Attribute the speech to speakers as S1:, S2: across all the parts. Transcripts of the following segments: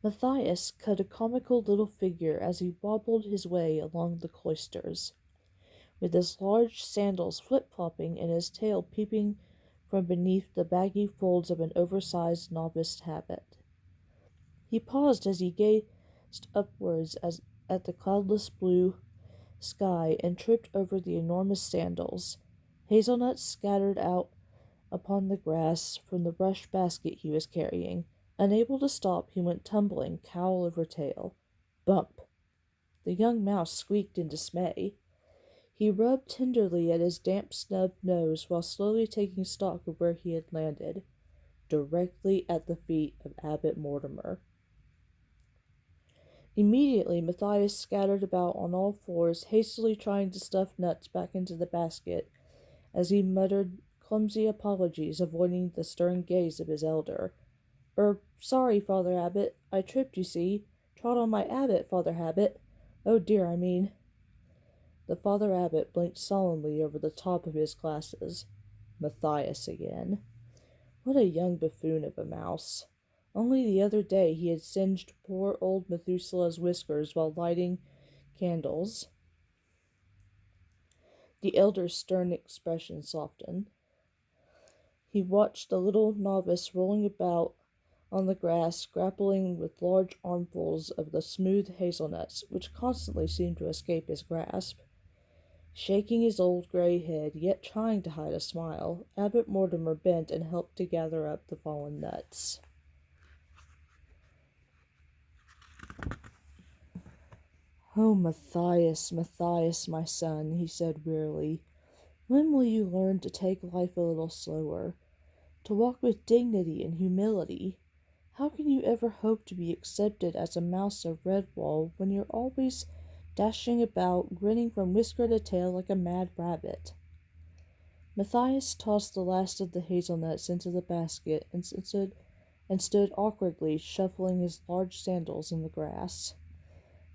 S1: Matthias cut a comical little figure as he wobbled his way along the cloisters, with his large sandals flip-flopping and his tail peeping from beneath the baggy folds of an oversized novice habit. He paused as he gazed upwards at the cloudless blue sky and tripped over the enormous sandals. Hazelnuts scattered out upon the grass from the rush basket he was carrying. Unable to stop, he went tumbling, cowl over tail. Bump! The young mouse squeaked in dismay. He rubbed tenderly at his damp snubbed nose while slowly taking stock of where he had landed, directly at the feet of Abbot Mortimer. Immediately, Matthias scattered about on all fours, hastily trying to stuff nuts back into the basket, as he muttered clumsy apologies, avoiding the stern gaze of his elder. Sorry, Father Abbot. I tripped, you see. Trod on my abbot, Father Abbot. Oh dear, I mean. The Father Abbot blinked solemnly over the top of his glasses. Matthias again. What a young buffoon of a mouse. Only the other day he had singed poor old Methuselah's whiskers while lighting candles. The elder's stern expression softened. He watched the little novice rolling about on the grass, grappling with large armfuls of the smooth hazelnuts, which constantly seemed to escape his grasp. Shaking his old gray head, yet trying to hide a smile, Abbot Mortimer bent and helped to gather up the fallen nuts. "Oh, Matthias, Matthias, my son," he said wearily, "when will you learn to take life a little slower, to walk with dignity and humility? How can you ever hope to be accepted as a mouse of Redwall when you're always dashing about, grinning from whisker to tail like a mad rabbit?" Matthias tossed the last of the hazelnuts into the basket and stood awkwardly shuffling his large sandals in the grass.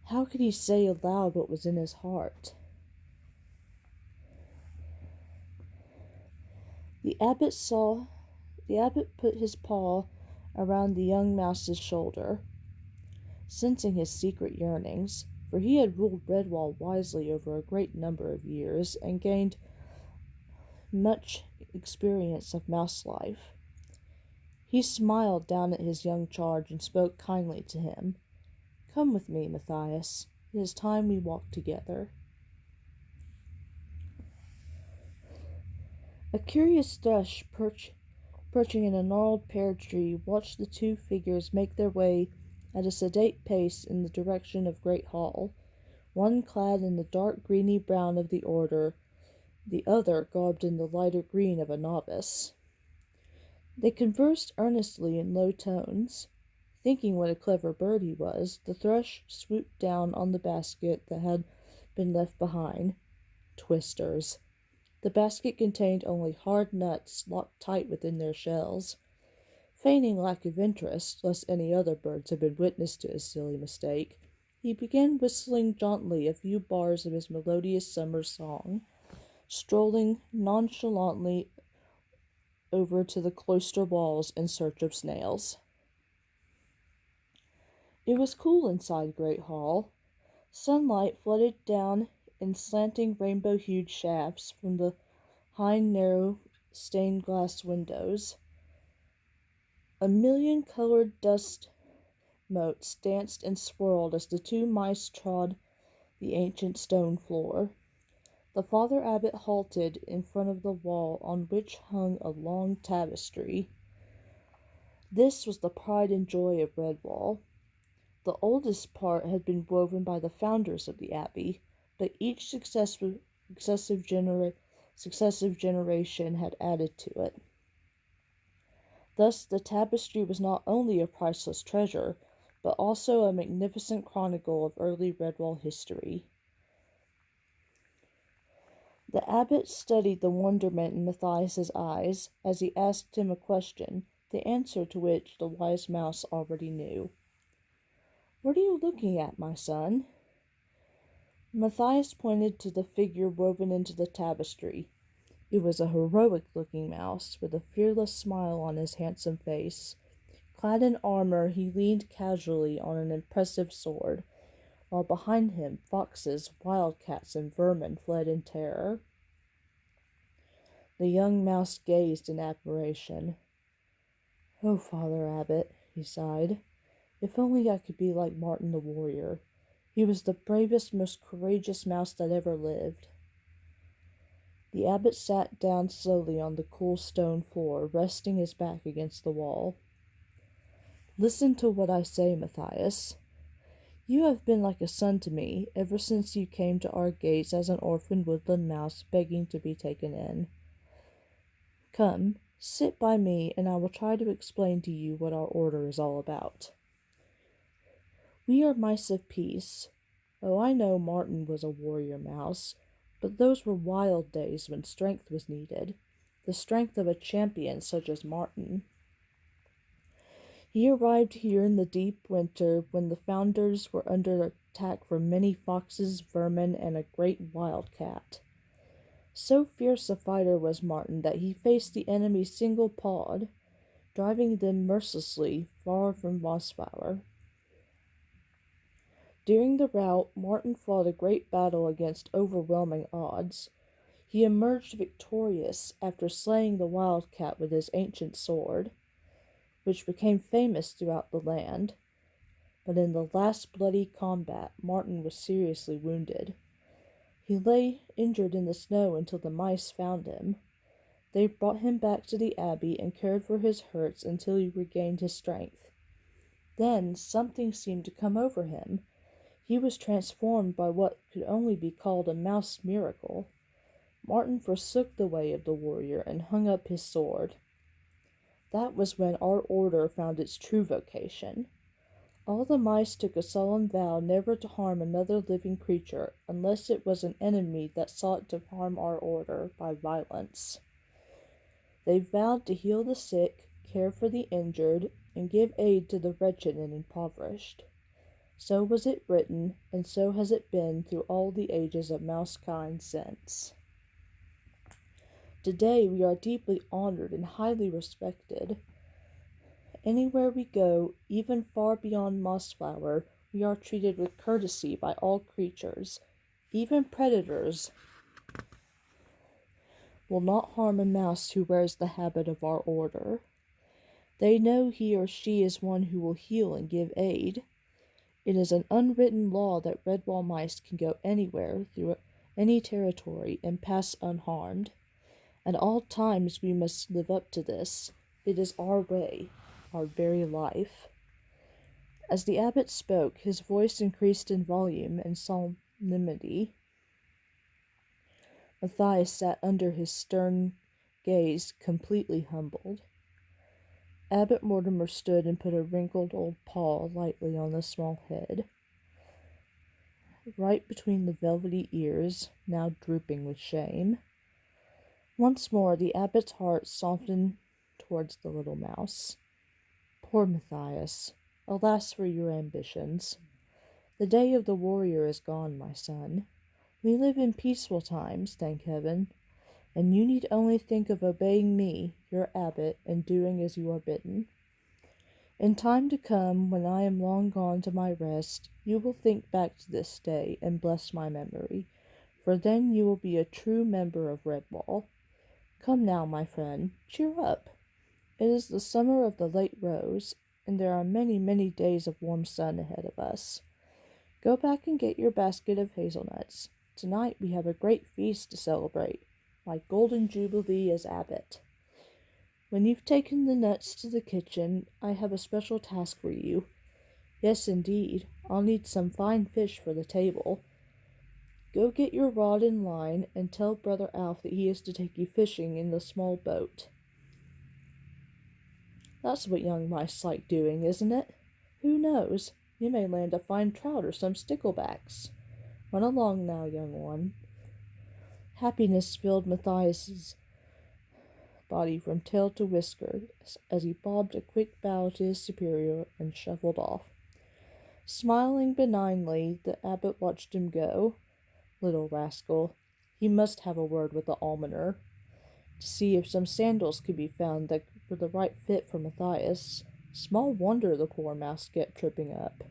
S1: How could he say aloud what was in his heart? The abbot put his paw around the young mouse's shoulder, sensing his secret yearnings, for he had ruled Redwall wisely over a great number of years and gained much experience of mouse life. He smiled down at his young charge and spoke kindly to him. "Come with me, Matthias. It is time we walked together." A curious thrush perching in a gnarled pear tree watched the two figures make their way at a sedate pace in the direction of Great Hall, one clad in the dark greeny brown of the order, the other garbed in the lighter green of a novice. They conversed earnestly in low tones. Thinking what a clever bird he was, the thrush swooped down on the basket that had been left behind. Twisters. The basket contained only hard nuts locked tight within their shells. Feigning lack of interest, lest any other birds had been witness to his silly mistake, he began whistling jauntily a few bars of his melodious summer song, strolling nonchalantly over to the cloister walls in search of snails. It was cool inside Great Hall. Sunlight flooded down in slanting rainbow-hued shafts from the high, narrow, stained-glass windows. A million-colored dust motes danced and swirled as the two mice trod the ancient stone floor. The Father Abbot halted in front of the wall on which hung a long tapestry. This was the pride and joy of Redwall. The oldest part had been woven by the founders of the abbey, but each successive generation had added to it. Thus the tapestry was not only a priceless treasure, but also a magnificent chronicle of early Redwall history. The abbot studied the wonderment in Matthias's eyes as he asked him a question, the answer to which the wise mouse already knew. "What are you looking at, my son?" Matthias pointed to the figure woven into the tapestry. It was a heroic-looking mouse, with a fearless smile on his handsome face, Clad in armor, he leaned casually on an impressive sword, while behind him foxes, wildcats, and vermin fled in terror. The young mouse gazed in admiration. "Oh, Father Abbot," he sighed, "if only I could be like Martin the warrior. He was the bravest, most courageous mouse that ever lived." The abbot sat down slowly on the cool stone floor, resting his back against the wall. "Listen to what I say, Matthias. You have been like a son to me ever since you came to our gates as an orphan woodland mouse begging to be taken in. Come, sit by me, and I will try to explain to you what our order is all about. We are mice of peace. Oh, I know Martin was a warrior mouse, but those were wild days when strength was needed, the strength of a champion such as Martin. He arrived here in the deep winter when the founders were under attack from many foxes, vermin, and a great wildcat. So fierce a fighter was Martin that he faced the enemy single-pawed, driving them mercilessly far from Mossflower. During the rout, Martin fought a great battle against overwhelming odds. He emerged victorious after slaying the wildcat with his ancient sword, which became famous throughout the land. But in the last bloody combat, Martin was seriously wounded. He lay injured in the snow until the mice found him. They brought him back to the abbey and cared for his hurts until he regained his strength. Then something seemed to come over him. He was transformed by what could only be called a mouse miracle. Martin forsook the way of the warrior and hung up his sword. That was when our order found its true vocation. All the mice took a solemn vow never to harm another living creature unless it was an enemy that sought to harm our order by violence. They vowed to heal the sick, care for the injured, and give aid to the wretched and impoverished. So was it written, and so has it been through all the ages of mousekind since. Today we are deeply honored and highly respected. Anywhere we go, even far beyond Mossflower, we are treated with courtesy by all creatures. Even predators will not harm a mouse who wears the habit of our order. They know he or she is one who will heal and give aid. It is an unwritten law that Redwall mice can go anywhere through any territory and pass unharmed. At all times we must live up to this. It is our way, our very life. As the abbot spoke, his voice increased in volume and solemnity. Matthias sat under his stern gaze, completely humbled. Abbot Mortimer stood and put a wrinkled old paw lightly on the small head, right between the velvety ears, now drooping with shame. Once more the abbot's heart softened towards the little mouse. Poor Matthias, alas for your ambitions. The day of the warrior is gone, my son. We live in peaceful times, thank heaven, and you need only think of obeying me, your abbot, and doing as you are bidden. In time to come, when I am long gone to my rest, you will think back to this day and bless my memory, for then you will be a true member of Redwall. Come now, my friend, cheer up. It is the summer of the late rose, and there are many, many days of warm sun ahead of us. Go back and get your basket of hazelnuts. Tonight we have a great feast to celebrate, my golden jubilee as abbot. When you've taken the nuts to the kitchen, I have a special task for you. Yes, indeed, I'll need some fine fish for the table. Go get your rod and line, and tell Brother Alf that he is to take you fishing in the small boat. That's what young mice like doing, isn't it? Who knows? You may land a fine trout or some sticklebacks. Run along now, young one. Happiness filled Matthias's body from tail to whiskers as he bobbed a quick bow to his superior and shuffled off. Smiling benignly, the abbot watched him go. Little rascal. He must have a word with the almoner to see if some sandals could be found that were the right fit for Matthias. Small wonder the poor mouse kept tripping up.